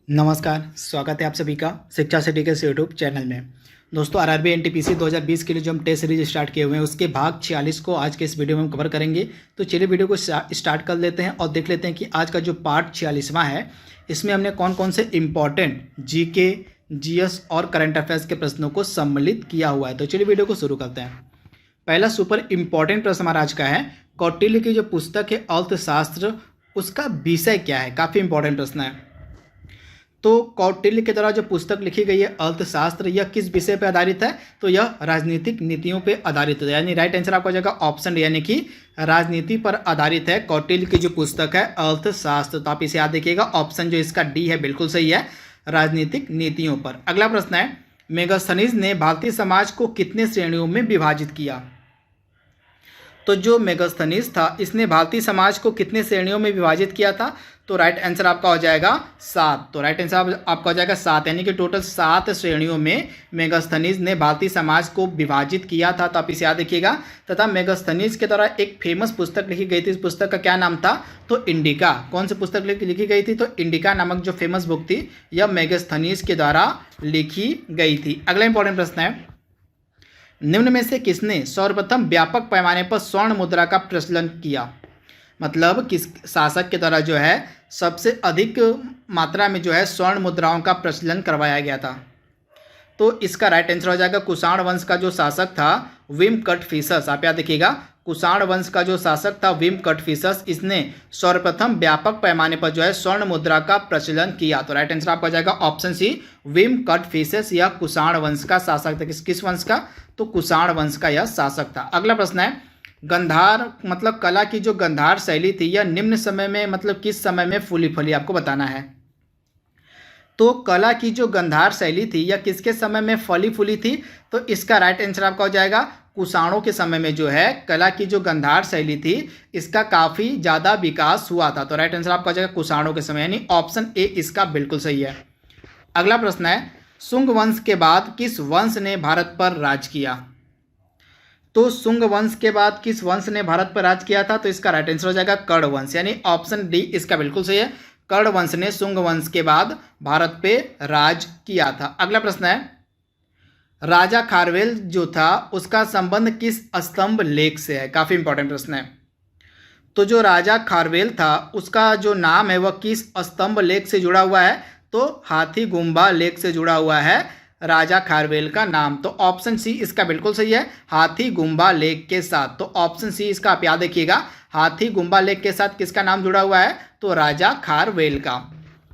नमस्कार, स्वागत है आप सभी का शिक्षा सिटी के यूट्यूब चैनल में। दोस्तों, आरआरबी एनटीपीसी 2020 के लिए जो हम टेस्ट सीरीज स्टार्ट किए हुए हैं उसके भाग 46 को आज के इस वीडियो में हम कवर करेंगे। तो चलिए वीडियो को स्टार्ट कर लेते हैं और देख लेते हैं कि आज का जो पार्ट 46वां है इसमें हमने कौन कौन से इम्पॉर्टेंट जीके, जीएस और करंट अफेयर्स के प्रश्नों को सम्मिलित किया हुआ है। तो चलिए वीडियो को शुरू करते हैं। पहला सुपर इम्पॉर्टेंट प्रश्न हमारा आज का है, कौटिल्य की जो पुस्तक है अर्थशास्त्र, उसका विषय क्या है। काफ़ी इंपॉर्टेंट प्रश्न है। तो कौटिल्य के द्वारा जो पुस्तक लिखी गई है अर्थशास्त्र, यह किस विषय पर आधारित है? तो यह राजनीतिक नीतियों पर आधारित है, यानी राइट आंसर आपका हो जाएगा ऑप्शन, यानी कि राजनीति पर आधारित है कौटिल्य की जो पुस्तक है अर्थशास्त्र। तो आप इसे याद देखिएगा, ऑप्शन जो इसका डी है बिल्कुल सही है, राजनीतिक नीतियों पर। अगला प्रश्न है, मेगास्थनीज ने भारतीय समाज को कितने श्रेणियों में विभाजित किया? तो जो मेगास्थनीज था इसने भारतीय समाज को कितने श्रेणियों में विभाजित किया था? तो राइट आंसर आपका हो जाएगा 7। तो राइट आंसर आपका हो जाएगा 7, यानी कि टोटल 7 श्रेणियों में मेगास्थनीज ने भारतीय समाज को विभाजित किया था। तो आप इसे याद रखिएगा। तथा मेगास्थनीज के द्वारा एक फेमस पुस्तक लिखी गई थी, इस पुस्तक का क्या नाम था? तो इंडिका। कौन सी पुस्तक लिखी गई थी? तो इंडिका नामक जो फेमस बुक थी यह मेगास्थनीज के द्वारा लिखी गई थी। अगला इंपॉर्टेंट प्रश्न है, निम्न में से किसने सर्वप्रथम व्यापक पैमाने पर स्वर्ण मुद्रा का प्रचलन किया? मतलब किस शासक के द्वारा जो है सबसे अधिक मात्रा में जो है स्वर्ण मुद्राओं का प्रचलन करवाया गया था? तो इसका राइट आंसर हो जाएगा कुषाण वंश का जो शासक था विम कटफिशस। आप याद देखिएगा, कुषाण वंश का जो शासक था विम कटफिशस, इसने सर्वप्रथम व्यापक पैमाने पर जो है स्वर्ण मुद्रा का प्रचलन किया। तो राइट आंसर आपका हो जाएगा ऑप्शन सी, विम कटफिशस। यह कुषाण वंश का शासक था। किस वंश का? तो कुषाण वंश का यह शासक था। अगला प्रश्न है, गंधार मतलब कला की जो गंधार शैली थी यह निम्न समय में मतलब किस समय में फूली फली? आपको बताना है। तो कला की जो गंधार शैली थी यह किसके समय में फली फूली थी? तो इसका राइट आंसर आपका हो जाएगा कुषाणों के समय में जो है कला की जो गंधार शैली थी इसका काफ़ी ज़्यादा विकास हुआ था। तो राइट आंसर आपका हो जाएगा कुषाणों के समय, यानी ऑप्शन ए इसका बिल्कुल सही है। अगला प्रश्न है, शुंग वंश के बाद किस वंश ने भारत पर राज किया? तो शुंग वंश के बाद किस वंश ने भारत पर राज किया था? तो इसका राइट आंसर हो जाएगा कर्ण वंश, यानी ऑप्शन डी इसका बिल्कुल सही है। कर्ण वंश ने शुंग वंश के बाद भारत पे राज किया था। अगला प्रश्न है, राजा खारवेल जो था उसका संबंध किस स्तंभ लेख से है? काफी इंपॉर्टेंट प्रश्न है। तो जो राजा खारवेल था उसका जो नाम है वह किस स्तंभ लेख से जुड़ा हुआ है? तो हाथी गुम्बा लेख से जुड़ा हुआ है राजा खारवेल का नाम। तो ऑप्शन सी इसका बिल्कुल सही है, हाथी गुम्बा लेक के साथ। तो ऑप्शन सी इसका आप याद रखिएगा, हाथी गुम्बा लेक के साथ किसका नाम जुड़ा हुआ है? तो राजा खारवेल का।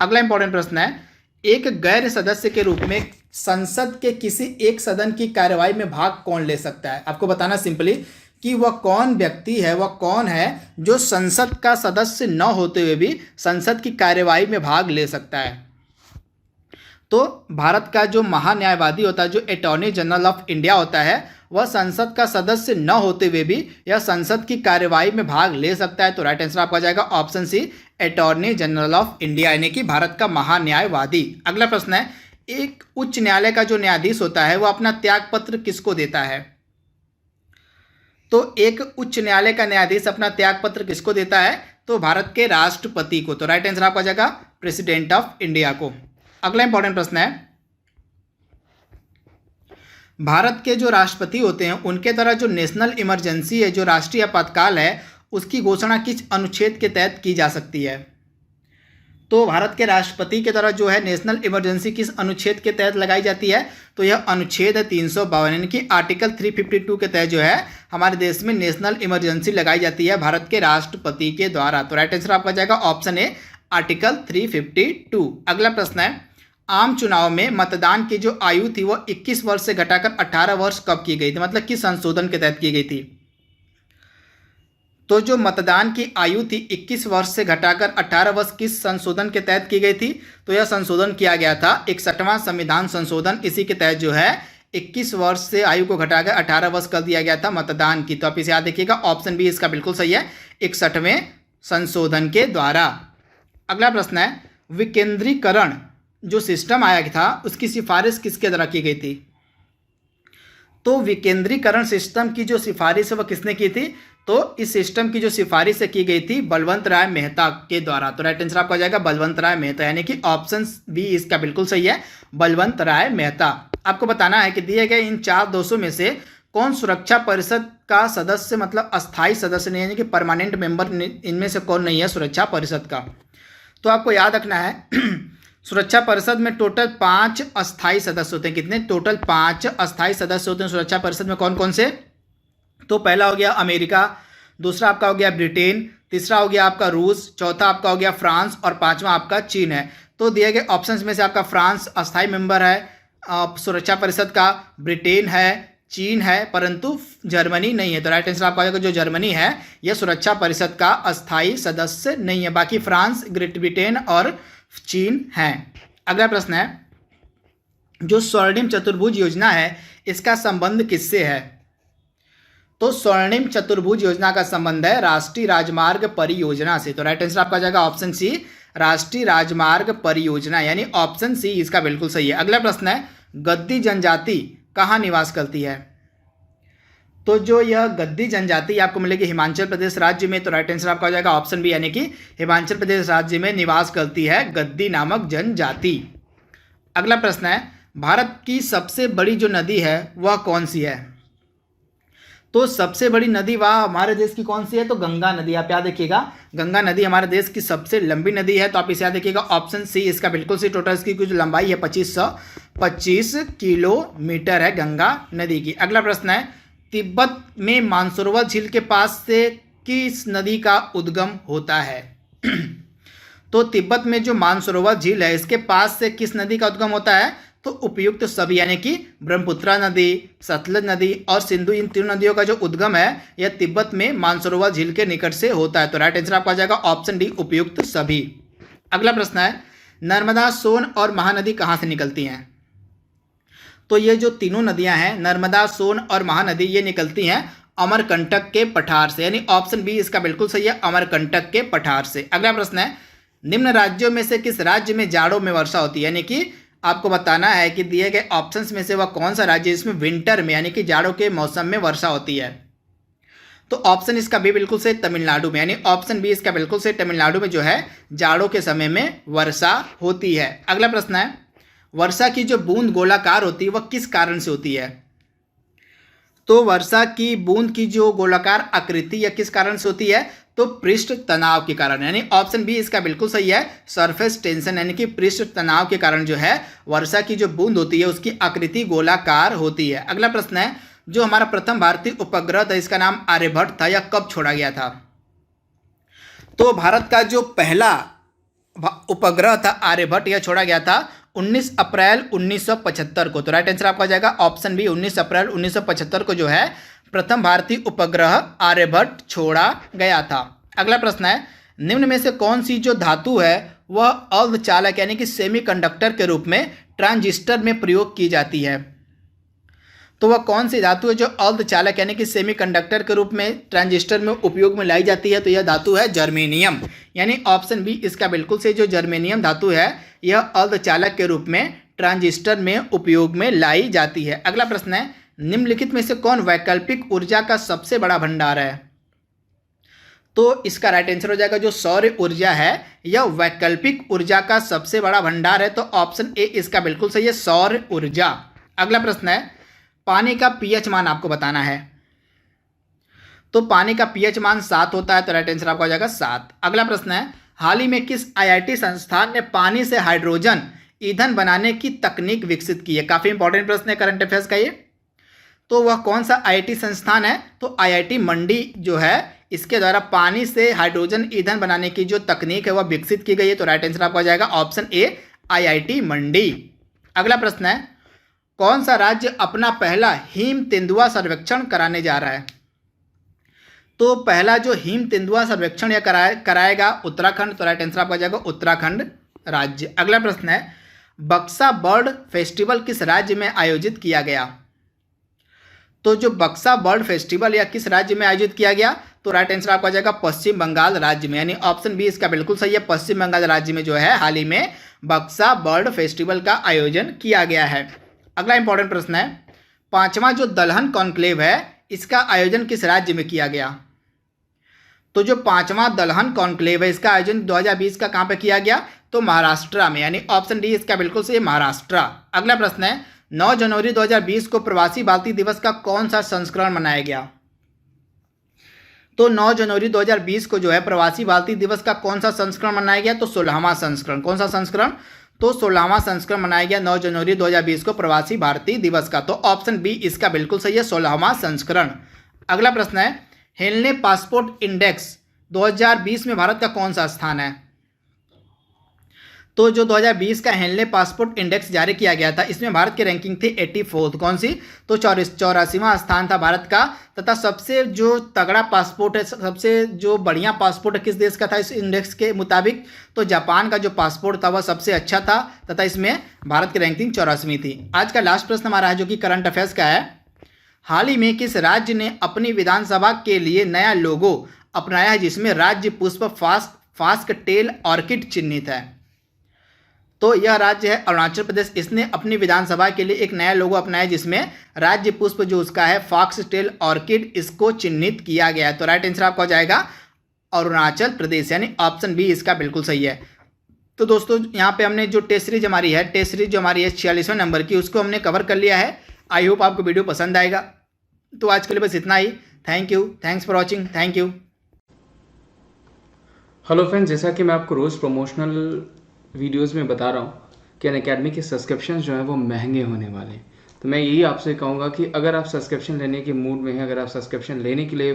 अगला इंपॉर्टेंट प्रश्न है, एक गैर सदस्य के रूप में संसद के किसी एक सदन की कार्यवाही में भाग कौन ले सकता है? आपको बताना सिंपली कि वह कौन व्यक्ति है, वह कौन है जो संसद का सदस्य न होते हुए भी संसद की कार्यवाही में भाग ले सकता है? तो भारत का जो महान्यायवादी होता है, जो अटॉर्नी जनरल ऑफ इंडिया होता है, वह संसद का सदस्य न होते हुए भी यह संसद की कार्यवाही में भाग ले सकता है। तो राइट आंसर आपका जाएगा option C, attorney general of India, यानी कि भारत का महान्यायवादी। अगला प्रश्न है, एक उच्च न्यायालय का जो न्यायाधीश होता है वह अपना त्यागपत्र किसको देता है? तो एक उच्च न्यायालय का न्यायाधीश अपना त्यागपत्र किसको देता है? तो भारत के राष्ट्रपति को। तो राइट आंसर आपका जाएगा प्रेसिडेंट ऑफ इंडिया को। अगला इंपॉर्टेंट प्रश्न है, भारत के जो राष्ट्रपति होते हैं उनके द्वारा जो नेशनल इमरजेंसी है, जो राष्ट्रीय आपातकाल है, उसकी घोषणा किस अनुच्छेद के तहत की जा सकती है? तो भारत के राष्ट्रपति के द्वारा जो है नेशनल इमरजेंसी किस अनुच्छेद के तहत लगाई जाती है? तो यह अनुच्छेद है 352, यानी कि आर्टिकल 352 के तहत जो है हमारे देश में नेशनल इमरजेंसी लगाई जाती है भारत के राष्ट्रपति के द्वारा। तो राइट आंसर आपका जाएगा ऑप्शन ए, आर्टिकल 352। अगला प्रश्न है, आम चुनाव में मतदान की जो आयु थी वह 21 वर्ष से घटाकर 18 वर्ष कब की गई थी? मतलब किस संशोधन के तहत की गई थी? तो जो मतदान की आयु थी 21 वर्ष से घटाकर 18 वर्ष किस संशोधन के तहत की गई थी? तो यह संशोधन किया गया था 61वां संविधान संशोधन, इसी के तहत जो है 21 वर्ष से आयु को घटाकर 18 वर्ष कर दिया गया था मतदान की। तो आप इसे याद देखिएगा, ऑप्शन बी इसका बिल्कुल सही है, 61वें संशोधन के द्वारा। अगला प्रश्न है, विकेंद्रीकरण जो सिस्टम आया था उसकी सिफारिश किसके द्वारा की गई थी? तो विकेंद्रीकरण सिस्टम की जो सिफारिश है वह किसने की थी? तो इस सिस्टम की जो सिफारिश की गई थी बलवंत राय मेहता के द्वारा। तो राइट आंसर आपका हो जाएगा बलवंत राय मेहता, यानी कि ऑप्शन बी इसका बिल्कुल सही है, बलवंत राय मेहता। आपको बताना है कि दिए गए इन 4 दोषों में से कौन सुरक्षा परिषद का सदस्य मतलब अस्थायी सदस्य नहीं है, यानी कि परमानेंट मेंबर इनमें से कौन नहीं है सुरक्षा परिषद का। तो आपको याद रखना है सुरक्षा परिषद में टोटल 5 अस्थायी सदस्य होते हैं। कितने? टोटल 5 अस्थायी सदस्य होते हैं सुरक्षा परिषद में। कौन कौन से? तो पहला हो गया अमेरिका, दूसरा आपका हो गया ब्रिटेन, तीसरा हो गया आपका रूस, चौथा आपका हो गया फ्रांस और पांचवा आपका चीन है। तो दिए गए ऑप्शंस में से आपका फ्रांस अस्थायी मेंबर है सुरक्षा परिषद का, ब्रिटेन है, चीन है, परंतु जर्मनी नहीं है। तो राइट आंसर आपका हो जाएगा जो जर्मनी है यह सुरक्षा परिषद का अस्थायी सदस्य नहीं है, बाकी फ्रांस, ग्रेट ब्रिटेन और चीन है। अगला प्रश्न है, जो स्वर्णिम चतुर्भुज योजना है इसका संबंध किससे है? तो स्वर्णिम चतुर्भुज योजना का संबंध है राष्ट्रीय राजमार्ग परियोजना से। तो राइट आंसर आपका जाएगा ऑप्शन सी, राष्ट्रीय राजमार्ग परियोजना, यानी ऑप्शन सी इसका बिल्कुल सही है। अगला प्रश्न है, गद्दी जनजाति कहाँ निवास करती है? तो जो यह गद्दी जनजाति आपको मिलेगी हिमाचल प्रदेश राज्य में। तो राइट आंसर आपका हो जाएगा ऑप्शन बी, यानी कि हिमाचल प्रदेश राज्य में निवास करती है गद्दी नामक जनजाति। अगला प्रश्न है, भारत की सबसे बड़ी जो नदी है वह कौन सी है? तो सबसे बड़ी नदी वह हमारे देश की कौन सी है? तो गंगा नदी। आप याद रखिएगा गंगा नदी हमारे देश की सबसे लंबी नदी है। तो आप इसे याद रखिएगा ऑप्शन सी इसका बिल्कुल सही। टोटल इसकी कुछ लंबाई है 2525 किलोमीटर है गंगा नदी की। अगला प्रश्न है, तिब्बत में मानसरोवर झील के पास से किस नदी का उद्गम होता है? तो तिब्बत में जो मानसरोवर झील है इसके पास से किस नदी का उद्गम होता है? तो उपयुक्त सभी, यानी कि ब्रह्मपुत्रा नदी, सतलज नदी और सिंधु, इन तीनों नदियों का जो उद्गम है यह तिब्बत में मानसरोवर झील के निकट से होता है। तो राइट आंसर आपका आ जाएगा ऑप्शन डी, उपयुक्त सभी। अगला प्रश्न है, नर्मदा, सोन और महानदी कहाँ से निकलती हैं? तो ये जो तीनों नदियां हैं नर्मदा, सोन और महानदी ये निकलती हैं अमरकंटक के पठार से, यानी ऑप्शन बी इसका बिल्कुल सही है, अमरकंटक के पठार से। अगला प्रश्न है, निम्न राज्यों में से किस राज्य में जाड़ों में वर्षा होती है? यानी कि आपको बताना है कि दिए गए ऑप्शंस में से वह कौन सा राज्य जिसमें विंटर में यानी कि जाड़ों के मौसम में वर्षा होती है? तो ऑप्शन इसका बी बिल्कुल सही, तमिलनाडु में, यानी ऑप्शन बी इसका बिल्कुल सही, तमिलनाडु में जो है जाड़ों के समय में वर्षा होती है। अगला प्रश्न है, वर्षा की जो बूंद गोलाकार होती है वह किस कारण से होती है? तो वर्षा की बूंद की जो गोलाकार आकृति यह किस कारण से होती है? तो पृष्ठ तनाव के कारण, यानी ऑप्शन बी इसका बिल्कुल सही है, सरफेस टेंशन, यानी कि पृष्ठ तनाव के कारण जो है वर्षा की जो बूंद होती है उसकी आकृति गोलाकार होती है। अगला प्रश्न है, जो हमारा प्रथम भारतीय उपग्रह था इसका नाम आर्यभट्ट था, यह कब छोड़ा गया था? तो भारत का जो पहला उपग्रह था आर्यभट्ट यह छोड़ा गया था 19 अप्रैल 1975 को। तो राइट आंसर आपका जाएगा ऑप्शन बी, 19 अप्रैल 1975 को जो है प्रथम भारतीय उपग्रह आर्यभट्ट छोड़ा गया था। अगला प्रश्न है, निम्न में से कौन सी जो धातु है वह अर्धचालक यानी कि सेमीकंडक्टर के रूप में ट्रांजिस्टर में प्रयोग की जाती है? तो वह कौन सी धातु है जो अर्धचालक यानी कि सेमीकंडक्टर के रूप में ट्रांजिस्टर में उपयोग में लाई जाती है? तो यह धातु है जर्मेनियम, यानी ऑप्शन बी इसका बिल्कुल सही, जो जर्मेनियम धातु है यह अर्धचालक के रूप में ट्रांजिस्टर में उपयोग में लाई जाती है। अगला प्रश्न है, निम्नलिखित में से कौन वैकल्पिक ऊर्जा का सबसे बड़ा भंडार है? तो इसका राइट आंसर हो जाएगा जो सौर ऊर्जा है यह वैकल्पिक ऊर्जा का सबसे बड़ा भंडार है। तो ऑप्शन ए इसका बिल्कुल सही है, सौर ऊर्जा। अगला प्रश्न है, पानी का पीएच मान आपको बताना है। तो पानी का पीएच मान 7 होता है, तो राइट आंसर आपका हो जाएगा 7। अगला प्रश्न है, हाल ही में किस आईआईटी संस्थान ने पानी से हाइड्रोजन ईंधन बनाने की तकनीक विकसित की है? काफी इंपॉर्टेंट प्रश्न है करंट अफेयर्स का ये। तो वह कौन सा आईआईटी संस्थान है? तो आईआईटी मंडी जो है इसके द्वारा पानी से हाइड्रोजन ईंधन बनाने की जो तकनीक है वह विकसित की गई है। तो राइट आंसर आपका हो जाएगा ऑप्शन ए, आईआईटी मंडी। अगला प्रश्न है, कौन सा राज्य अपना पहला हिम तेंदुआ सर्वेक्षण कराने जा रहा है? तो पहला जो हिम तेंदुआ सर्वेक्षण यह कराएगा उत्तराखंड। तो राइट आंसर आपका जाएगा उत्तराखंड राज्य। अगला प्रश्न है, बक्सा बर्ड फेस्टिवल किस राज्य में आयोजित किया गया? तो जो बक्सा बर्ड फेस्टिवल या किस राज्य में आयोजित किया गया? तो राइट आंसर आपका जाएगा पश्चिम बंगाल राज्य में, यानी ऑप्शन बी इसका बिल्कुल सही है, पश्चिम बंगाल राज्य में जो है हाल ही में बक्सा बर्ड फेस्टिवल का आयोजन किया गया है। अगला इंपॉर्टेंट प्रश्न है, 5वां जो दलहन कॉन्क्लेव है इसका आयोजन किस राज्य में किया गया? तो जो 5वां दलहन कॉन्क्लेव है इसका आयोजन 2020 का कहां पे किया गया? तो महाराष्ट्र में, यानी ऑप्शन डी इसका बिल्कुल सही, महाराष्ट्र। अगला प्रश्न है 9 जनवरी 2020 को प्रवासी भारतीय दिवस का कौन सा संस्करण मनाया गया? तो 9 जनवरी 2020 को जो है प्रवासी भारतीय दिवस का कौन सा संस्करण मनाया गया? तो 16वां संस्करण। कौन सा संस्करण? तो 16वां संस्करण मनाया गया 9 जनवरी 2020 को प्रवासी भारतीय दिवस का। तो ऑप्शन बी इसका बिल्कुल सही है, 16वां संस्करण। अगला प्रश्न है हेनले पासपोर्ट इंडेक्स 2020 में भारत का कौन सा स्थान है? तो जो 2020 का हेनले पासपोर्ट इंडेक्स जारी किया गया था इसमें भारत की रैंकिंग थी 84th। कौन सी? तो 84वां स्थान था भारत का। तथा सबसे जो तगड़ा पासपोर्ट है, सबसे जो बढ़िया पासपोर्ट किस देश का था इस इंडेक्स के मुताबिक? तो जापान का जो पासपोर्ट था वह सबसे अच्छा था तथा इसमें भारत की रैंकिंग 84वीं थी। आज का लास्ट प्रश्न हमारा है जो कि करंट अफेयर्स का है। हाल ही में किस राज्य ने अपनी विधानसभा के लिए नया लोगो अपनाया है जिसमें राज्य पुष्प फास्क टेल ऑर्किड चिन्हित है? तो यह राज्य है अरुणाचल प्रदेश। इसने अपनी विधानसभा के लिए एक नया लोगो अपनाया जिसमें राज्य पुष्प जो उसका है फॉक्स टेल ऑर्किड इसको चिन्हित किया गया है। तो राइट आंसर आपका हो जाएगा अरुणाचल प्रदेश, यानी ऑप्शन बी इसका बिल्कुल सही है। तो दोस्तों यहाँ पे हमने जो टेस्ट सीरीज हमारी है 46वें नंबर की, उसको हमने कवर कर लिया है। आई होप आपको वीडियो पसंद आएगा। तो आज के लिए बस इतना ही। Thank you, thanks for watching, thank you. Hello friends, जैसा कि मैं आपको रोज़ प्रमोशनल वीडियोस में बता रहा हूँ कि अनअकैडमी के सब्सक्रिप्शन जो हैं वो महंगे होने वाले हैं। तो मैं यही आपसे कहूँगा कि अगर आप सब्सक्रिप्शन लेने के मूड में हैं, अगर आप सब्सक्रिप्शन लेने के लिए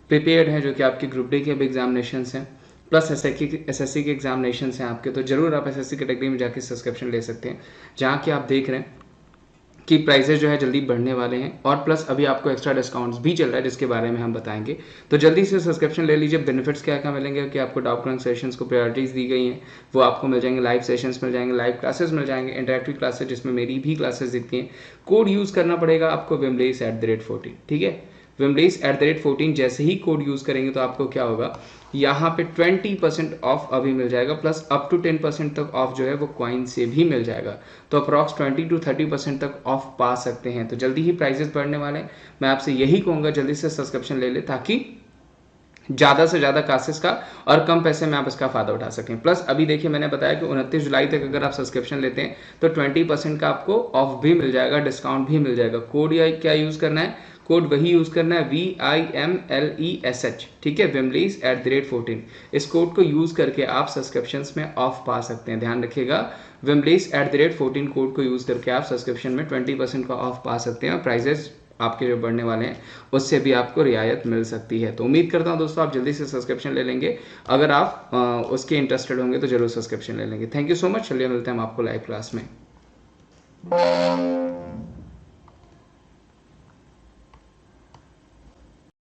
प्रिपेयर्ड हैं, जो कि आपके ग्रुप डी के अब एग्जामिनेशंस हैं प्लस एसएससी के एग्जामिनेशंस हैं आपके, तो ज़रूर आप एसएससी कैटेगरी में जाके सब्सक्रिप्शन ले सकते हैं, जहाँ कि आप देख रहे हैं कि प्राइसेस जो है जल्दी बढ़ने वाले हैं और प्लस अभी आपको एक्स्ट्रा डिस्काउंट्स भी चल रहा है जिसके बारे में हम बताएंगे। तो जल्दी से सब्सक्रिप्शन ले लीजिए। बेनिफिट्स क्या क्या मिलेंगे कि आपको डाउट क्लियरिंग सेशंस को प्रायोरिटीज दी गई हैं, वो आपको मिल जाएंगे, लाइव सेशंस मिल जाएंगे, लाइव क्लासेस मिल जाएंगे, इंटरेक्टिव क्लासेस जिसमें मेरी भी क्लासेस दिखती हैं। कोड यूज़ करना पड़ेगा आपको wimlace@14, ठीक है। wimlace@14 जैसे ही कोड यूज़ करेंगे तो आपको क्या होगा, यहाँ पे 20% ऑफ अभी मिल जाएगा प्लस अप टू 10% तक ऑफ जो है वो कॉइन से भी मिल जाएगा। तो अप्रॉक्स 20 to 30% तक ऑफ पा सकते हैं। तो जल्दी ही प्राइजेस बढ़ने वाले हैं। मैं आपसे यही कहूँगा जल्दी से सब्सक्रिप्शन ले ले ताकि ज़्यादा से ज़्यादा क्लासेस का और कम पैसे में आप इसका फ़ायदा उठा सकें। प्लस अभी देखिए मैंने बताया कि 29 जुलाई तक अगर आप सब्सक्रिप्शन लेते हैं तो 20% का आपको ऑफ भी मिल जाएगा, डिस्काउंट भी मिल जाएगा। कोड या क्या यूज़ करना है? कोड वही यूज़ करना है VIMLESH, ठीक है, wimlace@14। इस कोड को यूज़ करके आप सब्सक्रिप्शंस में ऑफ पा सकते हैं। ध्यान रखिएगा, wimlace@14 कोड को यूज़ करके आप सब्सक्रिप्शन में 20% का ऑफ पा सकते हैं और प्राइजेस आपके जो बढ़ने वाले हैं उससे भी आपको रियायत मिल सकती है। तो उम्मीद करता हूं दोस्तों आप जल्दी से सब्सक्रिप्शन ले लेंगे। अगर आप उसके इंटरेस्टेड होंगे तो जरूर सब्सक्रिप्शन ले लेंगे। Thank you so much. चलिए मिलते हैं हम आपको लाइव क्लास में।